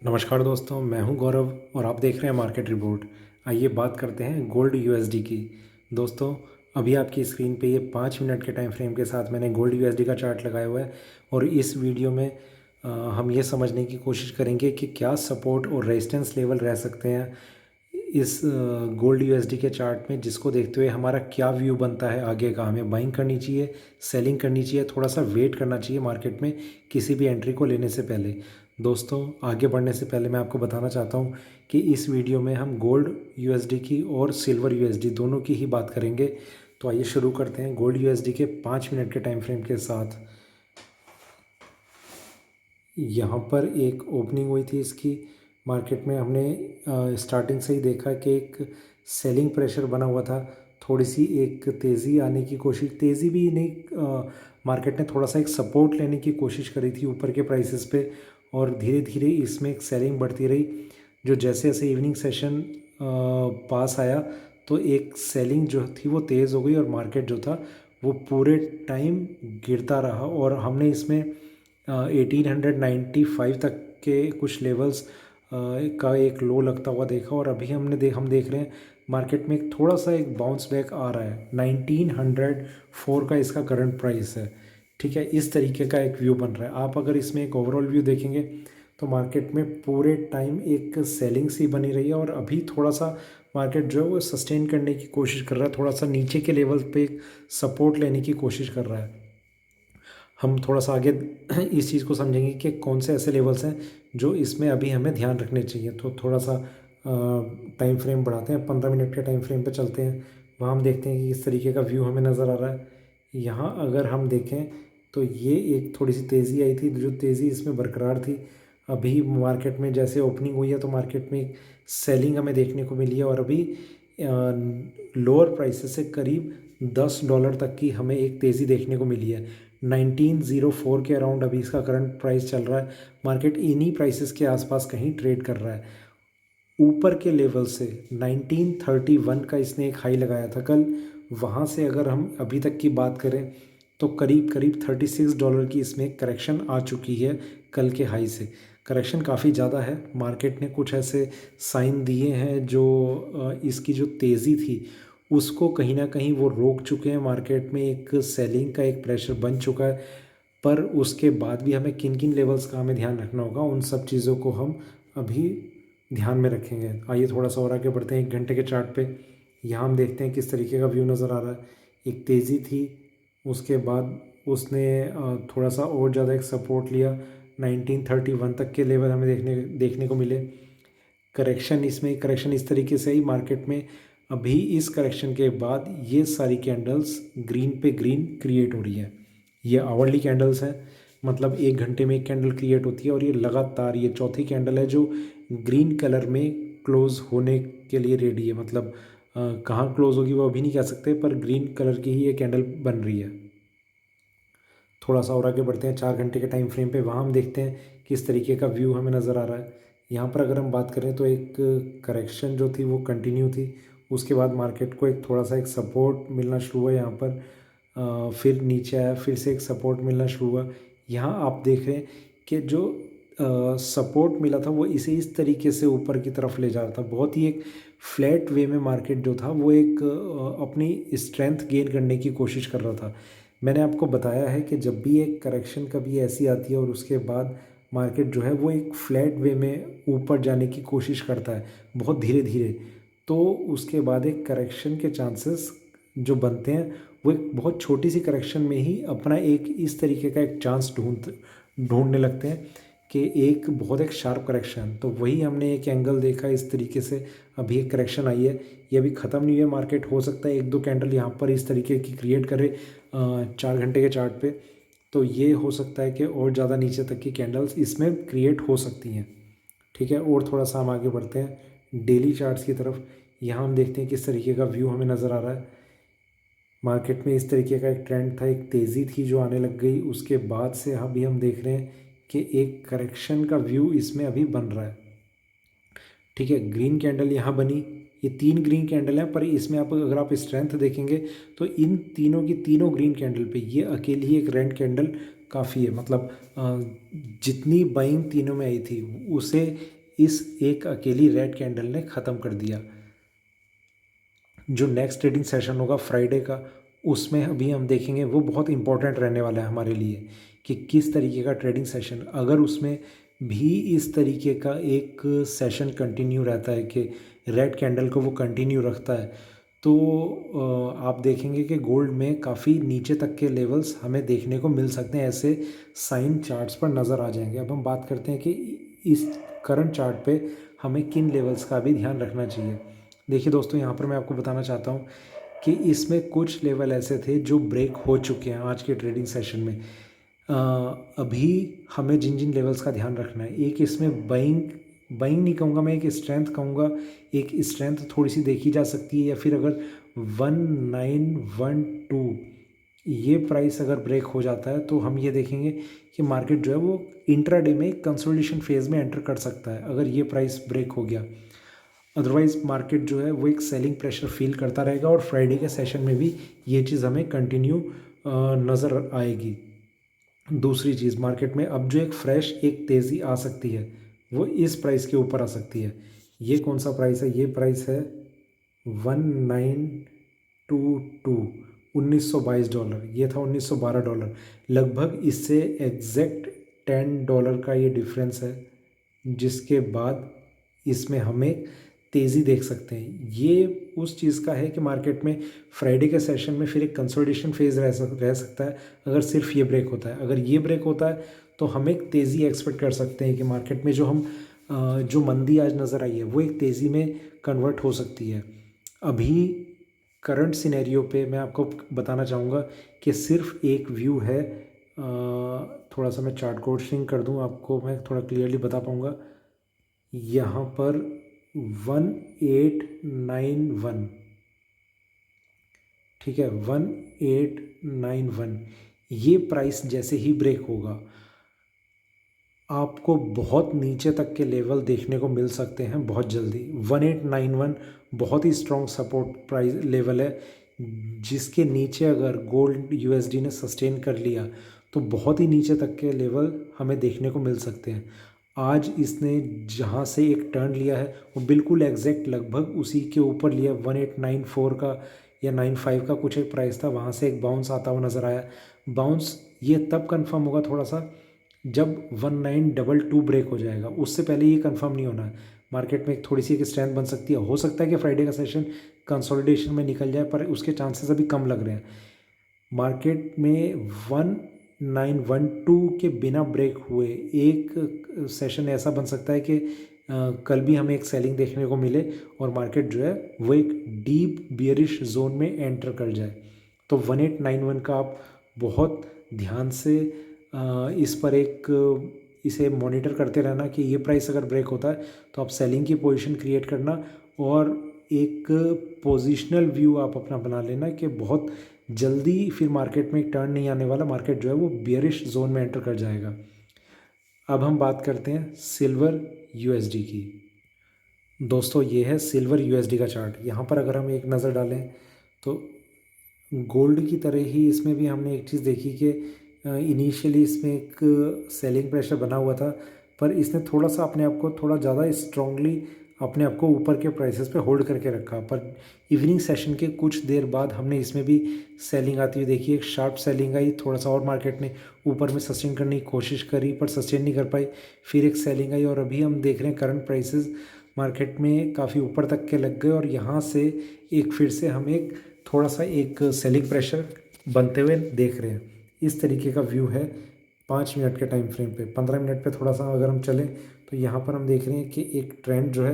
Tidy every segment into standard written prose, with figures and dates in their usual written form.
नमस्कार दोस्तों, मैं हूं गौरव और आप देख रहे हैं मार्केट रिपोर्ट। आइए बात करते हैं गोल्ड यूएसडी की। दोस्तों, अभी आपकी स्क्रीन पे ये 5 मिनट के टाइम फ्रेम के साथ मैंने गोल्ड यूएसडी का चार्ट लगाया हुआ है और इस वीडियो में हम ये समझने की कोशिश करेंगे कि क्या सपोर्ट और रेजिस्टेंस लेवल रह सकते हैं इस गोल्ड यूएसडी के चार्ट में, जिसको देखते हुए हमारा क्या व्यू बनता है आगे का। हमें बाइंग करनी चाहिए, सेलिंग करनी चाहिए, थोड़ा सा वेट करना चाहिए मार्केट में किसी भी एंट्री को लेने से पहले। दोस्तों, आगे बढ़ने से पहले मैं आपको बताना चाहता हूँ कि इस वीडियो में हम गोल्ड यूएसडी की और सिल्वर यूएसडी दोनों की ही बात करेंगे। तो आइए शुरू करते हैं गोल्ड यूएसडी के 5 मिनट के टाइम फ्रेम के साथ। यहाँ पर एक ओपनिंग हुई थी इसकी मार्केट में। हमने स्टार्टिंग से ही देखा कि एक सेलिंग प्रेशर बना हुआ था। थोड़ी सी एक तेज़ी आने की कोशिश, तेज़ी भी नहीं, मार्केट ने थोड़ा सा एक सपोर्ट लेने की कोशिश करी थी ऊपर के प्राइसेस पे और धीरे धीरे इसमें एक सेलिंग बढ़ती रही। जो जैसे जैसे इवनिंग सेशन पास आया तो एक सेलिंग जो थी वो तेज़ हो गई और मार्केट जो था वो पूरे टाइम गिरता रहा और हमने इसमें 1895 तक के कुछ लेवल्स का एक लो लगता हुआ देखा और अभी हम देख रहे हैं मार्केट में एक थोड़ा सा एक बाउंस बैक आ रहा है। 1904 का इसका करंट प्राइस है। ठीक है, इस तरीके का एक व्यू बन रहा है। आप अगर इसमें एक ओवरऑल व्यू देखेंगे तो मार्केट में पूरे टाइम एक सेलिंग सी बनी रही है और अभी थोड़ा सा मार्केट जो है वो सस्टेन करने की कोशिश कर रहा है, थोड़ा सा नीचे के लेवल पे सपोर्ट लेने की कोशिश कर रहा है। हम थोड़ा सा आगे इस चीज़ को समझेंगे कि कौन से ऐसे लेवल्स हैं जो इसमें अभी हमें ध्यान रखने चाहिए। तो थोड़ा सा टाइम फ्रेम बढ़ाते हैं, 15 मिनट के टाइम फ्रेम पे चलते हैं। वहाँ हम देखते हैं कि इस तरीके का व्यू हमें नज़र आ रहा है। यहाँ अगर हम देखें तो ये एक थोड़ी सी तेज़ी आई थी, जो तेज़ी इसमें बरकरार थी। अभी मार्केट में जैसे ओपनिंग हुई है तो मार्केट में सेलिंग हमें देखने को मिली है और अभी लोअर प्राइसेस से करीब $10 तक की हमें एक तेज़ी देखने को मिली है। 1904 के अराउंड अभी इसका करंट प्राइस चल रहा है। मार्केट इन्हीं प्राइसेस के आसपास कहीं ट्रेड कर रहा है। ऊपर के लेवल से 1931 का इसने एक हाई लगाया था कल। वहाँ से अगर हम अभी तक की बात करें तो करीब करीब $36 की इसमें करेक्शन आ चुकी है कल के हाई से। करेक्शन काफ़ी ज़्यादा है। मार्केट ने कुछ ऐसे साइन दिए हैं जो इसकी जो तेज़ी थी उसको कहीं ना कहीं वो रोक चुके हैं। मार्केट में एक सेलिंग का एक प्रेशर बन चुका है, पर उसके बाद भी हमें किन किन लेवल्स का हमें ध्यान रखना होगा, उन सब चीज़ों को हम अभी ध्यान में रखेंगे। आइए थोड़ा सा और आगे बढ़ते हैं 1 घंटे के चार्ट पे। यहाँ हम देखते हैं किस तरीके का व्यू नज़र आ रहा है। एक तेज़ी थी, उसके बाद उसने थोड़ा सा और ज़्यादा एक सपोर्ट लिया। 1931 तक के लेवल हमें देखने को मिले। करेक्शन इस तरीके से ही मार्केट में अभी इस करेक्शन के बाद ये सारी कैंडल्स ग्रीन पे ग्रीन क्रिएट हो रही है। ये आवरली कैंडल्स हैं, मतलब 1 घंटे में एक कैंडल क्रिएट होती है और ये लगातार ये चौथी कैंडल है जो ग्रीन कलर में क्लोज होने के लिए रेडी है। मतलब कहाँ क्लोज होगी वो अभी नहीं कह सकते, पर ग्रीन कलर की ही ये कैंडल बन रही है। थोड़ा सा और आगे बढ़ते हैं 4 घंटे के टाइम फ्रेम पे। वहाँ हम देखते हैं किस तरीके का व्यू हमें नज़र आ रहा है। यहाँ पर अगर हम बात करें तो एक करेक्शन जो थी वो कंटिन्यू थी। उसके बाद मार्केट को एक थोड़ा सा एक सपोर्ट मिलना शुरू हुआ यहाँ पर, फिर नीचे आया, फिर से एक सपोर्ट मिलना शुरू हुआ। यहाँ आप देख रहे हैं कि जो सपोर्ट मिला था वो इसे इस तरीके से ऊपर की तरफ ले जा रहा था। बहुत ही एक फ्लैट वे में मार्केट जो था वो एक अपनी स्ट्रेंथ गेन करने की कोशिश कर रहा था। मैंने आपको बताया है कि जब भी एक करेक्शन कभी ऐसी आती है और उसके बाद मार्केट जो है वो एक फ्लैट वे में ऊपर जाने की कोशिश करता है बहुत धीरे धीरे, तो उसके बाद एक करेक्शन के चांसेस जो बनते हैं वो एक बहुत छोटी सी करेक्शन में ही अपना एक इस तरीके का एक चांस ढूंढने लगते हैं कि एक बहुत एक शार्प करेक्शन। तो वही हमने एक एंगल देखा इस तरीके से। अभी एक करेक्शन आई है, ये अभी ख़त्म नहीं हुई है। मार्केट हो सकता है 1-2 कैंडल यहाँ पर इस तरीके की क्रिएट करे 4 घंटे के चार्ट पे। तो ये हो सकता है कि और ज़्यादा नीचे तक की कैंडल्स इसमें क्रिएट हो सकती हैं। ठीक है, और थोड़ा सा हम आगे बढ़ते हैं डेली चार्ट्स की तरफ। यहाँ हम देखते हैं किस तरीके का व्यू हमें नज़र आ रहा है। मार्केट में इस तरीके का एक ट्रेंड था, एक तेज़ी थी जो आने लग गई। उसके बाद से अभी हम देख रहे हैं कि एक करेक्शन का व्यू इसमें अभी बन रहा है। ठीक है, ग्रीन कैंडल यहाँ बनी, ये 3 ग्रीन कैंडल हैं, पर इसमें आप अगर आप स्ट्रेंथ देखेंगे तो इन तीनों की तीनों ग्रीन कैंडल पे ये अकेली ही एक रेड कैंडल काफ़ी है। मतलब जितनी बाइंग तीनों में आई थी उसे इस एक अकेली रेड कैंडल ने ख़त्म कर दिया। जो नेक्स्ट ट्रेडिंग सेशन होगा फ्राइडे का, उसमें अभी हम देखेंगे, वो बहुत इंपॉर्टेंट रहने वाला है हमारे लिए कि किस तरीके का ट्रेडिंग सेशन, अगर उसमें भी इस तरीके का एक सेशन कंटिन्यू रहता है कि रेड कैंडल को वो कंटिन्यू रखता है, तो आप देखेंगे कि गोल्ड में काफ़ी नीचे तक के लेवल्स हमें देखने को मिल सकते हैं। ऐसे साइन चार्ट्स पर नज़र आ जाएंगे। अब हम बात करते हैं कि इस करंट चार्ट पे हमें किन लेवल्स का भी ध्यान रखना चाहिए। देखिए दोस्तों, यहाँ पर मैं आपको बताना चाहता हूँ कि इसमें कुछ लेवल ऐसे थे जो ब्रेक हो चुके हैं आज के ट्रेडिंग सेशन में। अभी हमें जिन जिन लेवल्स का ध्यान रखना है, एक इसमें बाइंग नहीं कहूँगा मैं, एक स्ट्रेंथ कहूँगा। एक स्ट्रेंथ थोड़ी सी देखी जा सकती है, या फिर अगर 1912 ये प्राइस अगर ब्रेक हो जाता है तो हम ये देखेंगे कि मार्केट जो है वो इंट्राडे में कंसोलिडेशन फेज़ में एंटर कर सकता है अगर ये प्राइस ब्रेक हो गया। अदरवाइज़ मार्केट जो है वो एक सेलिंग प्रेशर फील करता रहेगा और फ्राइडे के सेशन में भी ये चीज़ हमें कंटिन्यू नज़र आएगी। दूसरी चीज़, मार्केट में अब जो एक फ्रेश एक तेज़ी आ सकती है वो इस प्राइस के ऊपर आ सकती है। ये कौन सा प्राइस है? ये प्राइस है 1922, $1922। ये था $1912। लगभग इससे एग्जैक्ट $10 का ये डिफरेंस है, जिसके बाद इसमें हमें तेज़ी देख सकते हैं। ये उस चीज़ का है कि मार्केट में फ्राइडे के सेशन में फिर एक कंसोलिडेशन फेज़ रह सकता है अगर सिर्फ ये ब्रेक होता है। अगर ये ब्रेक होता है तो हम एक तेज़ी एक्सपेक्ट कर सकते हैं कि मार्केट में जो मंदी आज नज़र आई है वो एक तेज़ी में कन्वर्ट हो सकती है। अभी करंट सिनेरियो पे मैं आपको बताना चाहूँगा कि सिर्फ एक व्यू है। थोड़ा सा मैं चार्ट को श्रिंक कर दूँ, आपको मैं थोड़ा क्लियरली बता पाऊँगा। यहाँ पर 1891, ठीक है, 1891 ये प्राइस जैसे ही ब्रेक होगा आपको बहुत नीचे तक के लेवल देखने को मिल सकते हैं बहुत जल्दी। 1891 बहुत ही स्ट्रॉन्ग सपोर्ट प्राइस लेवल है, जिसके नीचे अगर गोल्ड यूएसडी ने सस्टेन कर लिया तो बहुत ही नीचे तक के लेवल हमें देखने को मिल सकते हैं। आज इसने जहाँ से एक टर्न लिया है वो बिल्कुल एग्जैक्ट लगभग उसी के ऊपर लिया। 1894 का या 95 का कुछ एक प्राइस था, वहाँ से एक बाउंस आता हुआ नज़र आया। बाउंस ये तब कंफर्म होगा थोड़ा सा जब 1922 ब्रेक हो जाएगा, उससे पहले ये कंफर्म नहीं होना है। मार्केट में एक थोड़ी सी एक स्ट्रेंथ बन सकती है। हो सकता है कि फ्राइडे का सेशन कंसोलिडेशन में निकल जाए, पर उसके चांसेस अभी कम लग रहे हैं। मार्केट में 1912 के बिना ब्रेक हुए एक सेशन ऐसा बन सकता है कि कल भी हमें एक सेलिंग देखने को मिले और मार्केट जो है वो एक डीप बियरिश जोन में एंटर कर जाए। तो 1891 का आप बहुत ध्यान से इस पर इसे मॉनिटर करते रहना कि ये प्राइस अगर ब्रेक होता है तो आप सेलिंग की पोजीशन क्रिएट करना और एक पोजीशनल व्यू आप अपना बना लेना कि बहुत जल्दी फिर मार्केट में एक टर्न नहीं आने वाला। मार्केट जो है वो बियरिश जोन में एंटर कर जाएगा। अब हम बात करते हैं सिल्वर यूएसडी की। दोस्तों, ये है सिल्वर यूएसडी का चार्ट। यहाँ पर अगर हम एक नज़र डालें तो गोल्ड की तरह ही इसमें भी हमने एक चीज़ देखी कि इनिशियली इसमें एक सेलिंग प्रेशर बना हुआ था, पर इसने थोड़ा सा अपने आप को थोड़ा ज़्यादा स्ट्रांगली अपने आप को ऊपर के प्राइसेस पे होल्ड करके रखा। पर इवनिंग सेशन के कुछ देर बाद हमने इसमें भी सेलिंग आती हुई देखी। एक शार्प सेलिंग आई, थोड़ा सा और मार्केट ने ऊपर में सस्टेन करने की कोशिश करी पर सस्टेन नहीं कर पाई। फिर एक सेलिंग आई और अभी हम देख रहे हैं करंट प्राइसेस मार्केट में काफ़ी ऊपर तक के लग गए और यहाँ से एक फिर से हम एक थोड़ा सा एक सेलिंग प्रेशर बनते हुए देख रहे हैं। इस तरीके का व्यू है 5 मिनट के टाइम फ्रेम पे। 15 मिनट पे थोड़ा सा अगर हम चलें तो यहाँ पर हम देख रहे हैं कि एक ट्रेंड जो है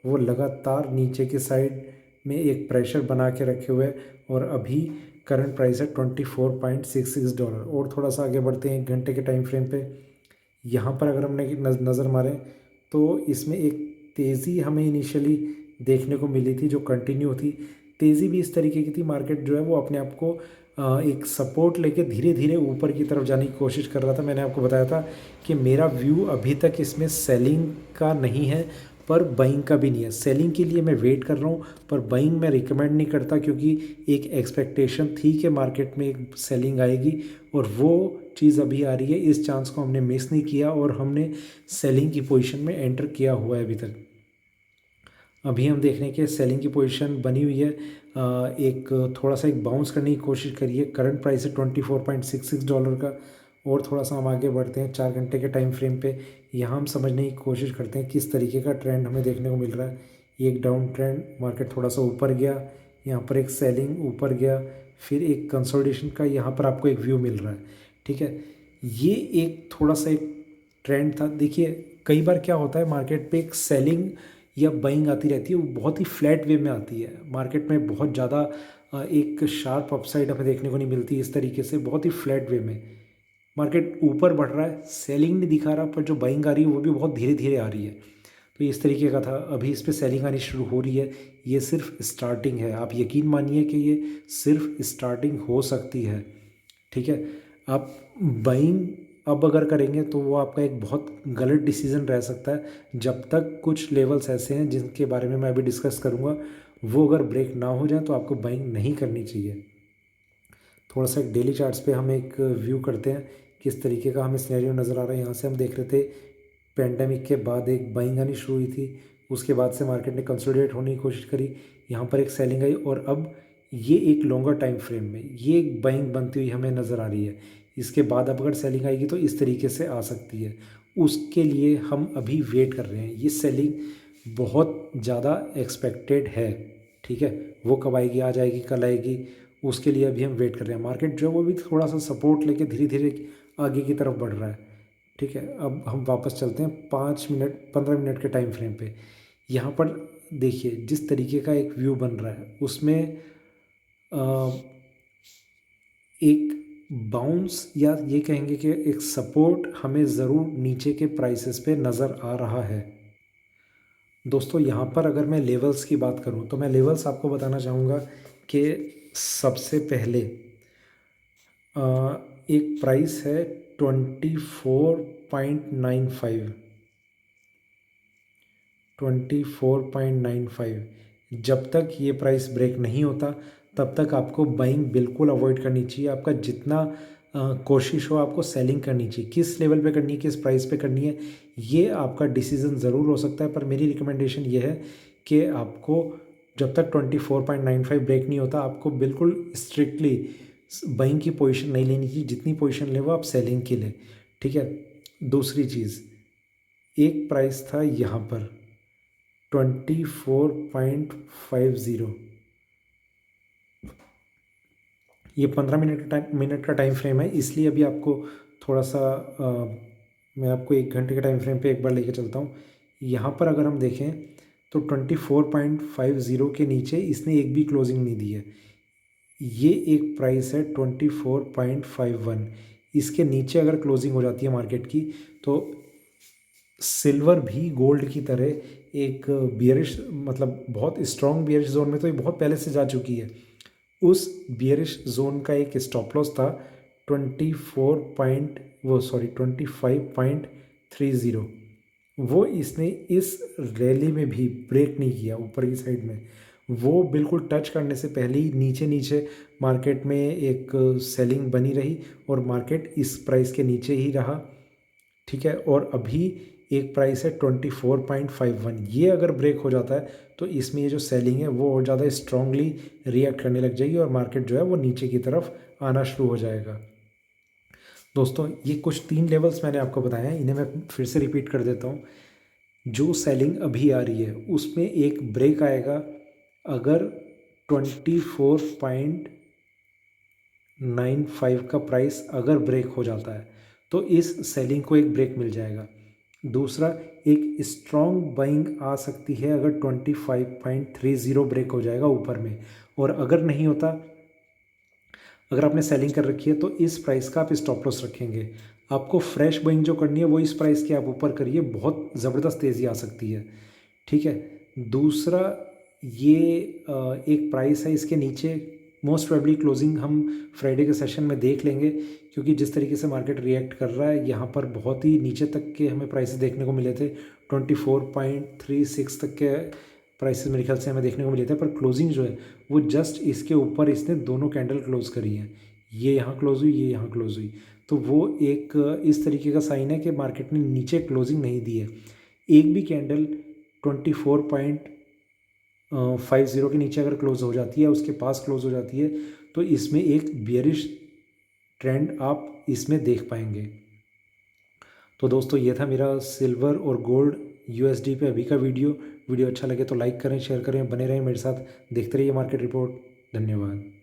वो लगातार नीचे की साइड में एक प्रेशर बना के रखे हुए है और अभी करंट प्राइस है $24.66। और थोड़ा सा आगे बढ़ते हैं 1 घंटे के टाइम फ्रेम पे। यहाँ पर अगर हमने नज़र मारें तो इसमें एक तेज़ी हमें इनिशियली देखने को मिली थी जो कंटिन्यू थी। तेज़ी भी इस तरीके की थी, मार्केट जो है वो अपने आप को एक सपोर्ट लेके धीरे धीरे ऊपर की तरफ जाने की कोशिश कर रहा था। मैंने आपको बताया था कि मेरा व्यू अभी तक इसमें सेलिंग का नहीं है, पर बाइंग का भी नहीं है। सेलिंग के लिए मैं वेट कर रहा हूँ, पर बाइंग मैं रिकमेंड नहीं करता, क्योंकि एक एक्सपेक्टेशन थी कि मार्केट में एक सेलिंग आएगी और वो चीज़ अभी आ रही है। इस चांस को हमने मिस नहीं किया और हमने सेलिंग की पोजीशन में एंटर किया हुआ है अभी तक। अभी हम देख रहे हैं कि सेलिंग की पोजीशन बनी हुई है। एक थोड़ा सा एक बाउंस करने की कोशिश करिए। करंट प्राइस है $24.66 का। और थोड़ा सा हम आगे बढ़ते हैं 4 घंटे के टाइम फ्रेम पे। यहाँ हम समझने की कोशिश करते हैं किस तरीके का ट्रेंड हमें देखने को मिल रहा है। ये एक डाउन ट्रेंड, मार्केट थोड़ा सा ऊपर गया, यहाँ पर एक सेलिंग ऊपर गया, फिर एक कंसोलिडेशन का यहाँ पर आपको एक व्यू मिल रहा है। ठीक है, ये एक थोड़ा सा एक ट्रेंड था। देखिए कई बार क्या होता है, मार्केट पे एक सेलिंग या बाइंग आती रहती है, वो बहुत ही फ्लैट वे में आती है। मार्केट में बहुत ज़्यादा एक शार्प अपसाइड हमें देखने को नहीं मिलती इस तरीके से। बहुत ही फ्लैट वे में मार्केट ऊपर बढ़ रहा है, सेलिंग नहीं दिखा रहा, पर जो बाइंग आ रही है वो भी बहुत धीरे धीरे आ रही है। तो इस तरीके का था। अभी इस पर सेलिंग आनी शुरू हो रही है। ये सिर्फ स्टार्टिंग है, आप यकीन मानिए कि ये सिर्फ स्टार्टिंग हो सकती है। ठीक है, आप बाइंग अब अगर करेंगे तो वो आपका एक बहुत गलत डिसीजन रह सकता है। जब तक कुछ लेवल्स ऐसे हैं जिनके बारे में मैं अभी डिस्कस करूँगा, वो अगर ब्रेक ना हो जाए तो आपको बाइंग नहीं करनी चाहिए। थोड़ा सा एक डेली चार्ट्स पे हम एक व्यू करते हैं किस तरीके का हमें सिनेरियो नज़र आ रहा है। यहाँ से हम देख रहे थे पेंडेमिक के बाद एक बाइंग आनी शुरू हुई थी, उसके बाद से मार्केट ने कंसोलिडेट होने की कोशिश करी, यहाँ पर एक सेलिंग आई और अब ये एक लॉन्गर टाइम फ्रेम में ये एक बाइंग बनती हुई हमें नज़र आ रही है। इसके बाद अब अगर सेलिंग आएगी तो इस तरीके से आ सकती है। उसके लिए हम अभी वेट कर रहे हैं। ये सेलिंग बहुत ज़्यादा एक्सपेक्टेड है। ठीक है, वो कब आएगी, आज आएगी, कल आएगी, उसके लिए अभी हम वेट कर रहे हैं। मार्केट जो है वो भी थोड़ा सा सपोर्ट लेके धीरे धीरे आगे की तरफ बढ़ रहा है। ठीक है, अब हम वापस चलते हैं 5 मिनट 15 मिनट के टाइम फ्रेम पे। यहाँ पर देखिए जिस तरीके का एक व्यू बन रहा है उसमें एक बाउंस या ये कहेंगे कि एक सपोर्ट हमें ज़रूर नीचे के प्राइसेस पे नज़र आ रहा है। दोस्तों यहाँ पर अगर मैं लेवल्स की बात करूँ तो मैं लेवल्स आपको बताना चाहूँगा कि सबसे पहले एक प्राइस है 24.95। 24.95 जब तक ये प्राइस ब्रेक नहीं होता तब तक आपको बाइंग बिल्कुल अवॉइड करनी चाहिए। आपका जितना कोशिश हो आपको सेलिंग करनी चाहिए। किस लेवल पे करनी है, किस प्राइस पे करनी है, ये आपका डिसीजन ज़रूर हो सकता है, पर मेरी रिकमेंडेशन ये है कि आपको जब तक 24.95 ब्रेक नहीं होता आपको बिल्कुल स्ट्रिक्टली बाइंग की पोजीशन नहीं लेनी चाहिए। जितनी पोजीशन ले वो आप सेलिंग की लें। ठीक है, दूसरी चीज़, एक प्राइस था यहाँ पर 24.50, ये 15 मिनट का टाइम फ्रेम है, इसलिए अभी आपको थोड़ा सा मैं आपको 1 घंटे के टाइम फ्रेम पे एक बार लेके चलता हूँ। यहाँ पर अगर हम देखें तो 24.50 के नीचे इसने एक भी क्लोजिंग नहीं दी है। ये एक प्राइस है 24.51। इसके नीचे अगर क्लोजिंग हो जाती है मार्केट की तो सिल्वर भी गोल्ड की तरह एक बियरिश, मतलब बहुत स्ट्रॉन्ग बियरिश जोन में तो ये बहुत पहले से जा चुकी है। उस बियरिश जोन का एक स्टॉप लॉस था 25.30, वो इसने इस रैली में भी ब्रेक नहीं किया ऊपर की साइड में। वो बिल्कुल टच करने से पहले ही नीचे नीचे मार्केट में एक सेलिंग बनी रही और मार्केट इस प्राइस के नीचे ही रहा। ठीक है, और अभी एक प्राइस है 24.51। ये अगर ब्रेक हो जाता है तो इसमें ये जो सेलिंग है वो और ज़्यादा स्ट्रांगली रिएक्ट करने लग जाएगी और मार्केट जो है वो नीचे की तरफ आना शुरू हो जाएगा। दोस्तों ये कुछ 3 लेवल्स मैंने आपको बताए हैं, इन्हें मैं फिर से रिपीट कर देता हूँ। जो सेलिंग अभी आ रही है उसमें एक ब्रेक आएगा अगर 24.95 का प्राइस अगर ब्रेक हो जाता है तो इस सेलिंग को एक ब्रेक मिल जाएगा। दूसरा, एक स्ट्रॉन्ग बाइंग आ सकती है अगर 25.30 ब्रेक हो जाएगा ऊपर में, और अगर नहीं होता, अगर आपने सेलिंग कर रखी है तो इस प्राइस का आप स्टॉप लॉस रखेंगे। आपको फ्रेश बाइंग जो करनी है वो इस प्राइस की आप ऊपर करिए, बहुत ज़बरदस्त तेज़ी आ सकती है। ठीक है, दूसरा ये एक प्राइस है, इसके नीचे मोस्ट प्रोबेबली क्लोजिंग हम फ्राइडे के सेशन में देख लेंगे, क्योंकि जिस तरीके से मार्केट रिएक्ट कर रहा है यहाँ पर बहुत ही नीचे तक के हमें प्राइसेस देखने को मिले थे 24.36 तक के प्राइसेस मेरे ख्याल से हमें देखने को मिले थे, पर क्लोजिंग जो है वो जस्ट इसके ऊपर इसने दोनों कैंडल क्लोज करी है। ये यहाँ क्लोज हुई, ये यहाँ क्लोज हुई, तो वो एक इस तरीके का साइन है कि मार्केट ने नीचे क्लोजिंग नहीं दी है। एक भी कैंडल 24.50 के नीचे अगर क्लोज हो जाती है, उसके पास क्लोज हो जाती है, तो इसमें एक बियरिश ट्रेंड आप इसमें देख पाएंगे। तो दोस्तों ये था मेरा सिल्वर और गोल्ड यूएसडी पे अभी का वीडियो अच्छा लगे तो लाइक करें, शेयर करें, बने रहें मेरे साथ, देखते रहिए मार्केट रिपोर्ट। धन्यवाद।